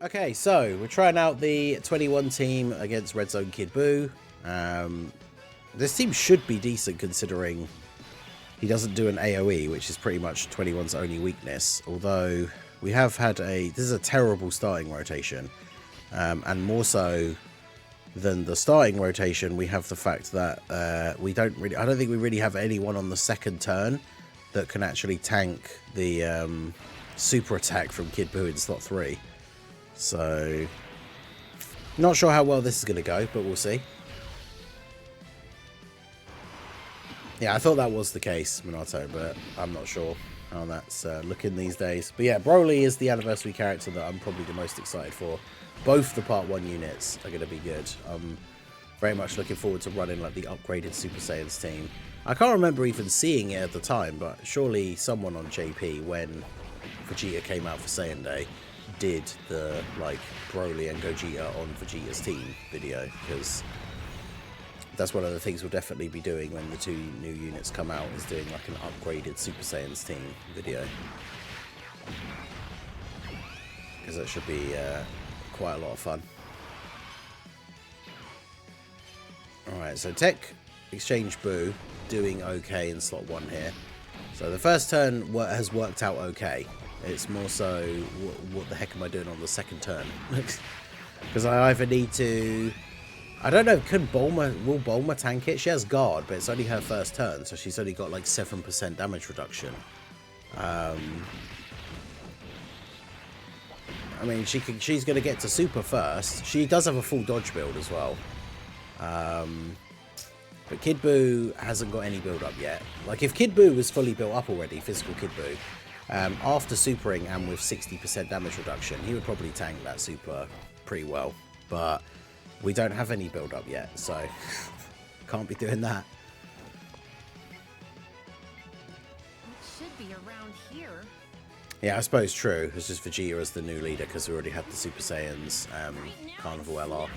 Okay, so we're trying out the 21 team against Red Zone Kid BUU. This team should be decent considering he doesn't do an AoE, which is pretty much 21's only weakness. Although we have had this is a terrible starting rotation, and more so than the starting rotation, we have the fact that I don't think we really have anyone on the second turn that can actually tank the super attack from Kid BUU in slot 3. So, not sure how well this is going to go, but we'll see. Yeah, I thought that was the case, Minato, but I'm not sure how that's looking these days. But yeah, Broly is the anniversary character that I'm probably the most excited for. Both the Part 1 units are going to be good. I'm very much looking forward to running like the upgraded Super Saiyans team. I can't remember even seeing it at the time, but surely someone on JP, when Vegeta came out for Saiyan Day, did the like Broly and Gogeta on Vegeta's team video, because that's one of the things we'll definitely be doing when the 2 new units come out, is doing like an upgraded Super Saiyans team video, because that should be quite a lot of fun. Alright, so Tech Exchange BUU doing okay in slot 1 here. So the first turn has worked out okay. It's more so, what the heck am I doing on the second turn? Because I either need to... I don't know, will Bulma tank it? She has guard, but it's only her first turn, so she's only got like 7% damage reduction. I mean, she's going to get to super first. She does have a full dodge build as well. But Kid BUU hasn't got any build up yet. Like, if Kid BUU was fully built up already, physical Kid BUU, after supering and with 60% damage reduction, he would probably tank that super pretty well. But we don't have any build up yet, so can't be doing that. It should be around here. Yeah, I suppose true. It's just Vegeta as the new leader because we already had the Super Saiyans Carnival LR.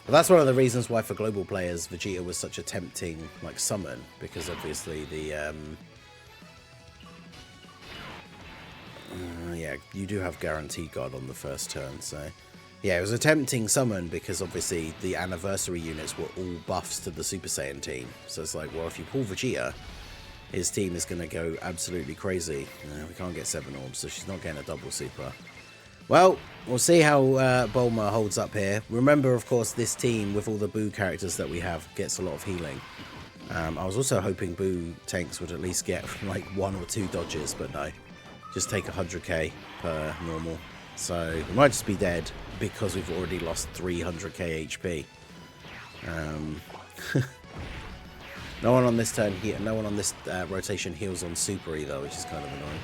But that's one of the reasons why for global players Vegeta was such a tempting like summon, because obviously the yeah, you do have guaranteed guard on the first turn, so yeah, it was a tempting summon because obviously the anniversary units were all buffs to the Super Saiyan team. So it's like, well, if you pull Vegeta, his team is going to go absolutely crazy. We can't get 7 orbs, so she's not getting a double super. Well, we'll see how Bulma holds up here. Remember, of course, this team, with all the BUU characters that we have, gets a lot of healing. I was also hoping BUU tanks would at least get like 1 or 2 dodges, but no. Just take 100k per normal. So we might just be dead because we've already lost 300k HP. No one on this turn here, no one on this rotation heals on super either, which is kind of annoying.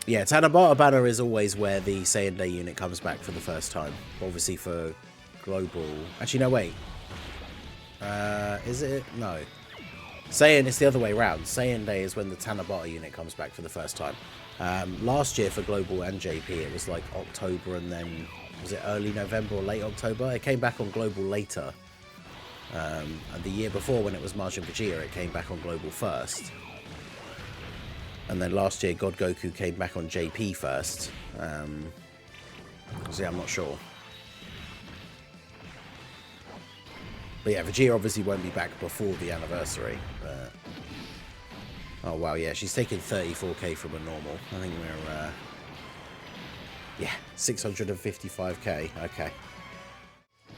Yeah, Tanabata banner is always where the Saiyan Day unit comes back for the first time. Obviously for global... Actually, no, wait. Is it? No. Saiyan, it's the other way around. Saiyan Day is when the Tanabata unit comes back for the first time. Last year for global and JP, it was like October, and then... Was it early November or late October? It came back on global later. And the year before, when it was Majin Vegeta, it came back on global first. And then last year, God Goku came back on JP first. So yeah, I'm not sure. But yeah, Vegeta obviously won't be back before the anniversary. But... Oh wow, yeah, she's taking 34k from a normal. I think we're... Yeah, 655k. Okay.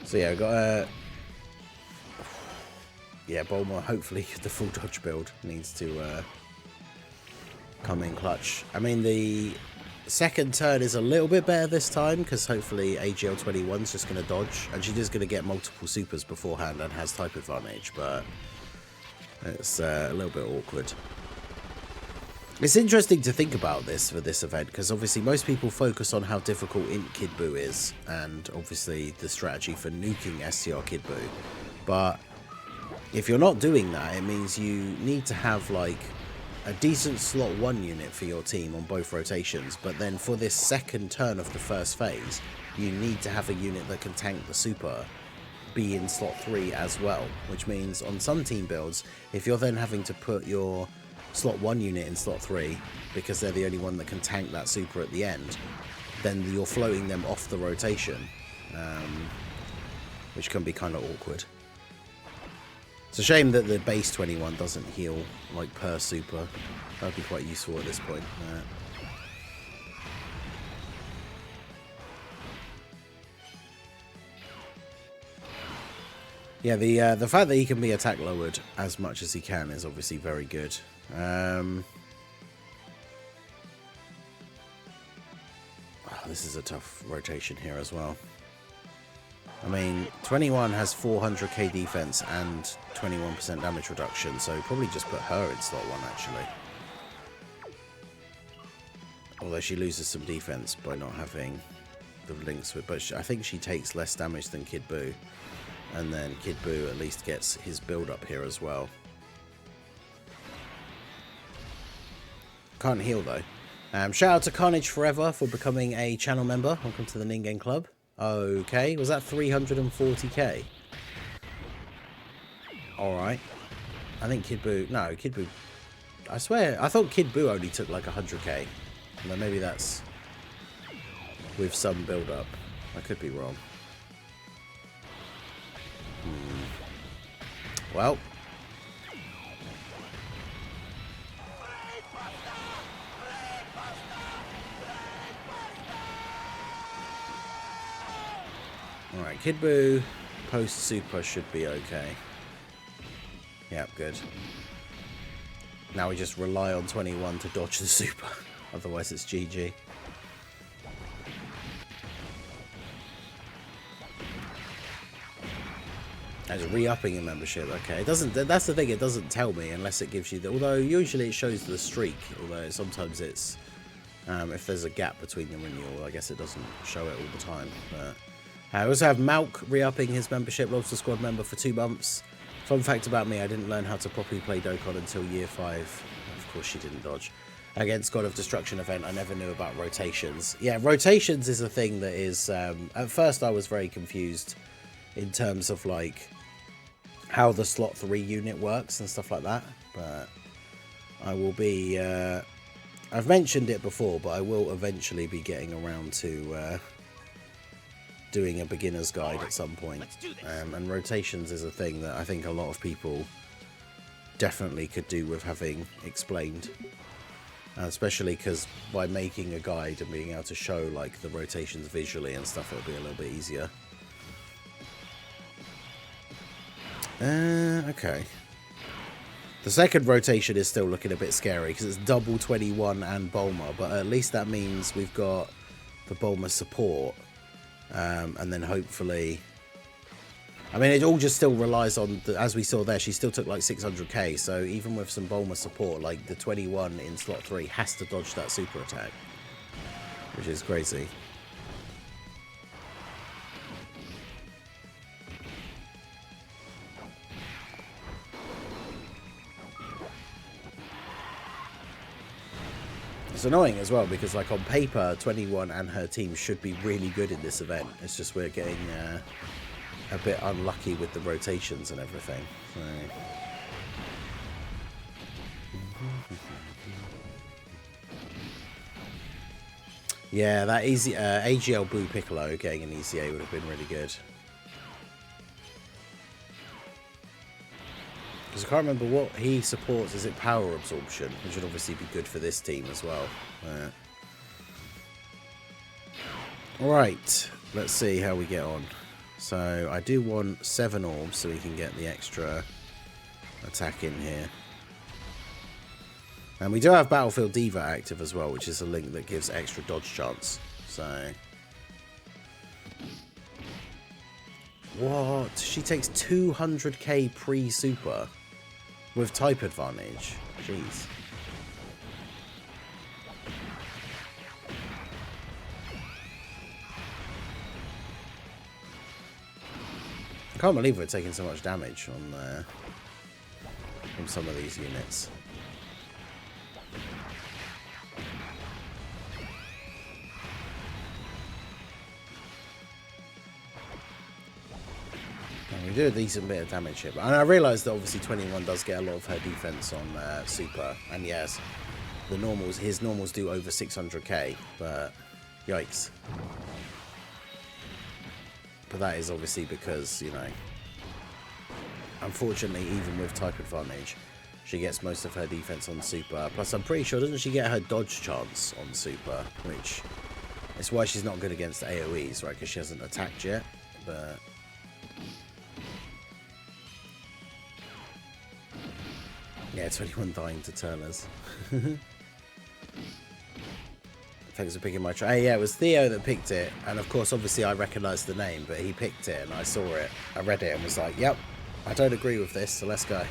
So yeah, we've got a... Yeah, Bulma, hopefully the full dodge build needs to come in clutch. I mean, the second turn is a little bit better this time because hopefully AGL 21's just going to dodge, and she's just going to get multiple supers beforehand and has type advantage, but it's a little bit awkward. It's interesting to think about this for this event because obviously most people focus on how difficult Int Kid BUU is and obviously the strategy for nuking STR Kid BUU, but if you're not doing that, it means you need to have like a decent slot 1 unit for your team on both rotations, but then for this second turn of the first phase, you need to have a unit that can tank the super be in slot 3 as well, which means on some team builds, if you're then having to put your slot 1 unit in slot 3, because they're the only one that can tank that super at the end, then you're floating them off the rotation, which can be kind of awkward. It's a shame that the base 21 doesn't heal like per super. That would be quite useful at this point. Yeah, the fact that he can be attack lowered as much as he can is obviously very good. Oh, this is a tough rotation here as well. I mean, 21 has 400k defense and 21% damage reduction, so probably just put her in slot 1 actually. Although she loses some defense by not having the links with, but I think she takes less damage than Kid BUU. And then Kid BUU at least gets his build up here as well. Can't heal though. Shout out to Carnage Forever for becoming a channel member. Welcome to the Ningen Club. Okay, was that 340k? Alright. I think Kid BUU... No, Kid BUU... I swear, I thought Kid BUU only took like 100k. Although maybe that's with some build up. I could be wrong. Well, alright, Kid BUU post super should be okay. Yep, good. Now we just rely on 21 to dodge the super, otherwise it's GG. As re-upping a membership, okay. It doesn't. That's the thing. It doesn't tell me unless it gives you the. Although usually it shows the streak. Although sometimes it's if there's a gap between the renewal, I guess it doesn't show it all the time. But I also have Malk re-upping his membership, Lobster Squad member for 2 months. Fun fact about me: I didn't learn how to properly play Dokkan until year 5. Of course, she didn't dodge. Against God of Destruction event, I never knew about rotations. Yeah, rotations is a thing that is. At first, I was very confused in terms of like how the slot 3 unit works and stuff like that, but I will be I've mentioned it before, but I will eventually be getting around to doing a beginner's guide at some point, and rotations is a thing that I think a lot of people definitely could do with having explained, especially because by making a guide and being able to show like the rotations visually and stuff, it'll be a little bit easier. Okay. The second rotation is still looking a bit scary because it's double 21 and Bulma, but at least that means we've got the Bulma support, and then hopefully... I mean, it all just still relies on, as we saw there, she still took like 600k, so even with some Bulma support, like the 21 in slot 3 has to dodge that super attack, which is crazy. It's annoying as well because, like, on paper, 21 and her team should be really good in this event. It's just we're getting a bit unlucky with the rotations and everything. So. Yeah, that easy AGL BUU Piccolo getting an ECA would have been really good. Because I can't remember what he supports. Is it power absorption? Which would obviously be good for this team as well. Alright, let's see how we get on. So I do want 7 orbs so we can get the extra attack in here. And we do have Battlefield Diva active as well, which is a link that gives extra dodge chance. So... What? She takes 200k pre-super with type advantage. Jeez. I can't believe we're taking so much damage on from some of these units. We We do a decent bit of damage here. And I realise that obviously 21 does get a lot of her defense on Super. And yes, the normals, his normals do over 600k. But yikes. But that is obviously because, you know, unfortunately, even with type advantage, she gets most of her defense on Super. Plus, I'm pretty sure, doesn't she get her dodge chance on Super? Which is why she's not good against AoEs, right? Because she hasn't attacked yet. But yeah, 21 dying to Turner's. Thanks for picking my try. Hey, yeah, it was Theo that picked it. And of course, obviously, I recognised the name, but he picked it and I saw it. I read it and was like, yep, I don't agree with this, so let's go.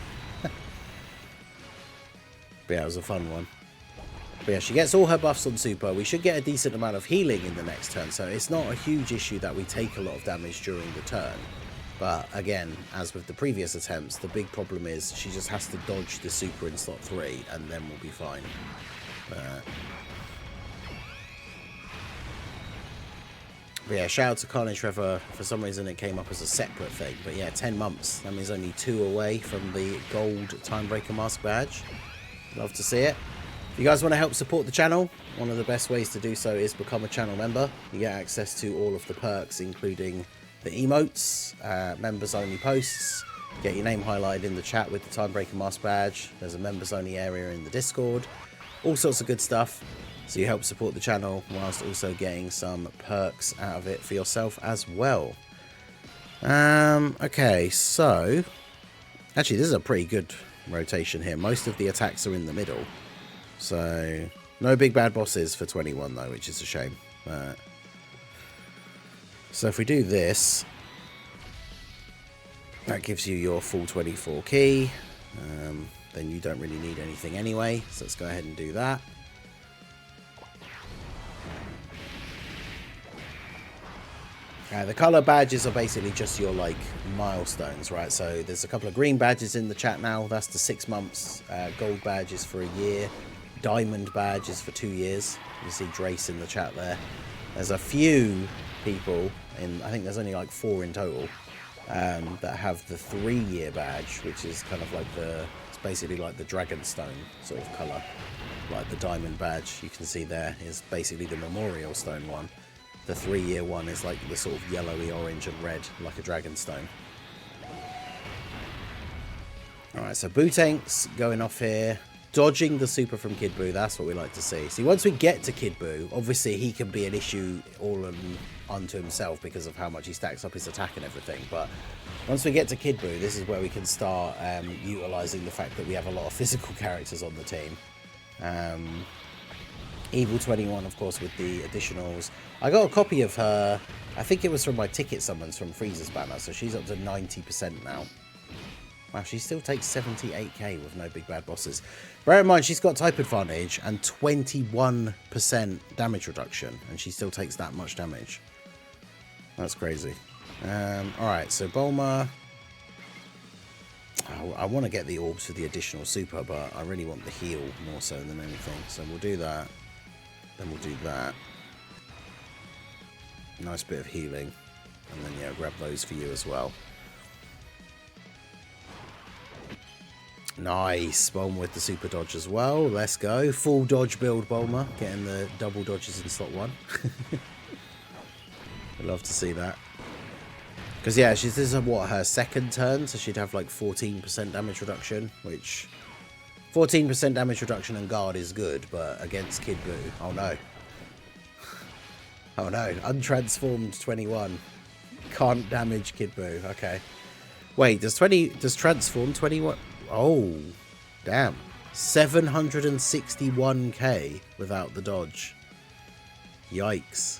But yeah, it was a fun one. But yeah, she gets all her buffs on Super. We should get a decent amount of healing in the next turn, so it's not a huge issue that we take a lot of damage during the turn. But again, as with the previous attempts, the big problem is she just has to dodge the Super in slot 3, and then we'll be fine. But yeah, shout out to Carnage Trevor. For some reason it came up as a separate thing. But yeah, 10 months. That means only 2 away from the gold Timebreaker mask badge. Love to see it. If you guys want to help support the channel, one of the best ways to do so is become a channel member. You get access to all of the perks, including the emotes, members only posts, get your name highlighted in the chat with the Timebreaker mask badge. There's a members only area in the Discord. All sorts of good stuff. So you help support the channel whilst also getting some perks out of it for yourself as well. Okay, so actually this is a pretty good rotation here. Most of the attacks are in the middle. So no big bad bosses for 21 though, which is a shame. So if we do this, that gives you your full 24 key. Then you don't really need anything anyway. So let's go ahead and do that. The colour badges are basically just your like milestones, right? So there's a couple of green badges in the chat now. That's the 6 months. Gold badges for a year. Diamond badges for 2 years. You see Drace in the chat there. There's a few people, I think there's only like 4 in total, that have the 3-year badge, which is kind of like it's basically like the Dragonstone sort of colour. Like the diamond badge you can see there is basically the Memorial Stone one. The 3-year one is like the sort of yellowy orange and red, like a Dragonstone. Alright, so BUU tanks going off here. Dodging the Super from Kid BUU, that's what we like to see. See, once we get to Kid BUU, obviously he can be an issue all unto himself because of how much he stacks up his attack and everything. But once we get to Kid BUU, this is where we can start utilising the fact that we have a lot of physical characters on the team. Evil 21, of course, with the additionals. I got a copy of her, I think it was from my ticket summons from Freezer's banner, so she's up to 90% now. Wow, she still takes 78k with no big bad bosses. Bear in mind, she's got type advantage and 21% damage reduction, and she still takes that much damage. That's crazy. Alright, so Bulma. I want to get the orbs for the additional Super, but I really want the heal more so than anything. So we'll do that. Then we'll do that. Nice bit of healing. And then, yeah, grab those for you as well. Nice. Bulma with the super dodge as well. Let's go. Full dodge build Bulma. Getting the double dodges in slot 1. I'd love to see that. Because, yeah, this is what, her second turn, so she'd have like 14% damage reduction, which 14% damage reduction and guard is good, but against Kid BUU, oh no. Oh no, untransformed 21 can't damage Kid BUU. Okay. Wait, does transform 21? Oh, damn. 761k without the dodge. Yikes.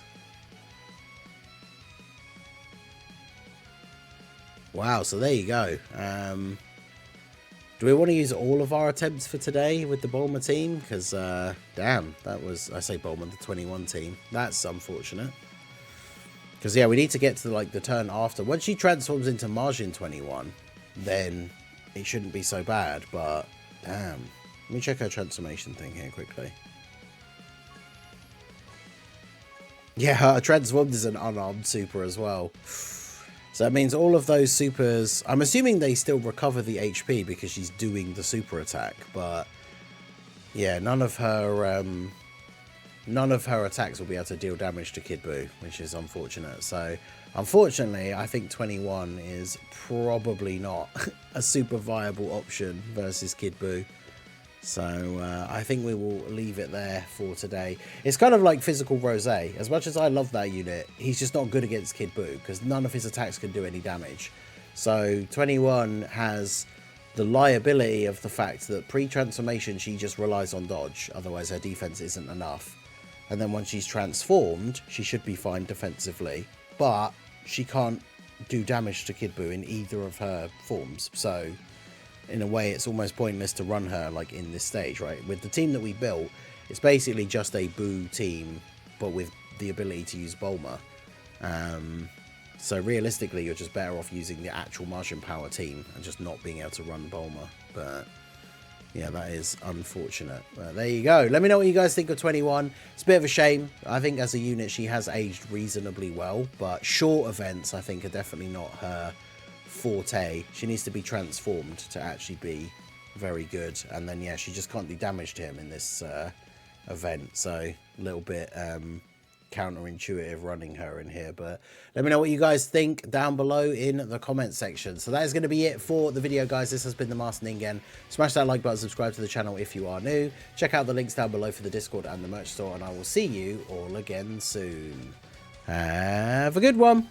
Wow, so there you go. Do we want to use all of our attempts for today with the Bulma team? Because, damn, that was, I say Bulma, the 21 team. That's unfortunate. Because, yeah, we need to get to, like, the turn after. Once she transforms into MAJIN 21, then it shouldn't be so bad, but, damn. Let me check her transformation thing here quickly. Yeah, her transformed is an unarmed super as well. So that means all of those supers, I'm assuming they still recover the HP because she's doing the super attack, but yeah, none of her attacks will be able to deal damage to Kid Buu, which is unfortunate. So unfortunately, I think 21 is probably not a super viable option versus Kid Buu. So I think we will leave it there for today. It's kind of like Physical Rosé. As much as I love that unit, he's just not good against Kid Buu because none of his attacks can do any damage. So 21 has the liability of the fact that pre-transformation she just relies on dodge, otherwise her defense isn't enough. And then once she's transformed, she should be fine defensively, but she can't do damage to Kid Buu in either of her forms. So in a way, it's almost pointless to run her like in this stage, right? With the team that we built, it's basically just a Buu team, but with the ability to use Bulma. So realistically, you're just better off using the actual Martian Power team and just not being able to run Bulma. But yeah, that is unfortunate. But there you go. Let me know what you guys think of 21. It's a bit of a shame. I think as a unit, she has aged reasonably well, but short events, I think, are definitely not her forte. She needs to be transformed to actually be very good. And then, yeah, she just can't do damage to him in this event. So a little bit counterintuitive running her in here, but let me know what you guys think down below in the comment section. So that is going to be it for the video, guys. This has been the Master Ningen. Smash that like button, subscribe to the channel if you are new, check out the links down below for the Discord and the merch store, and I will see you all again soon. Have a good one.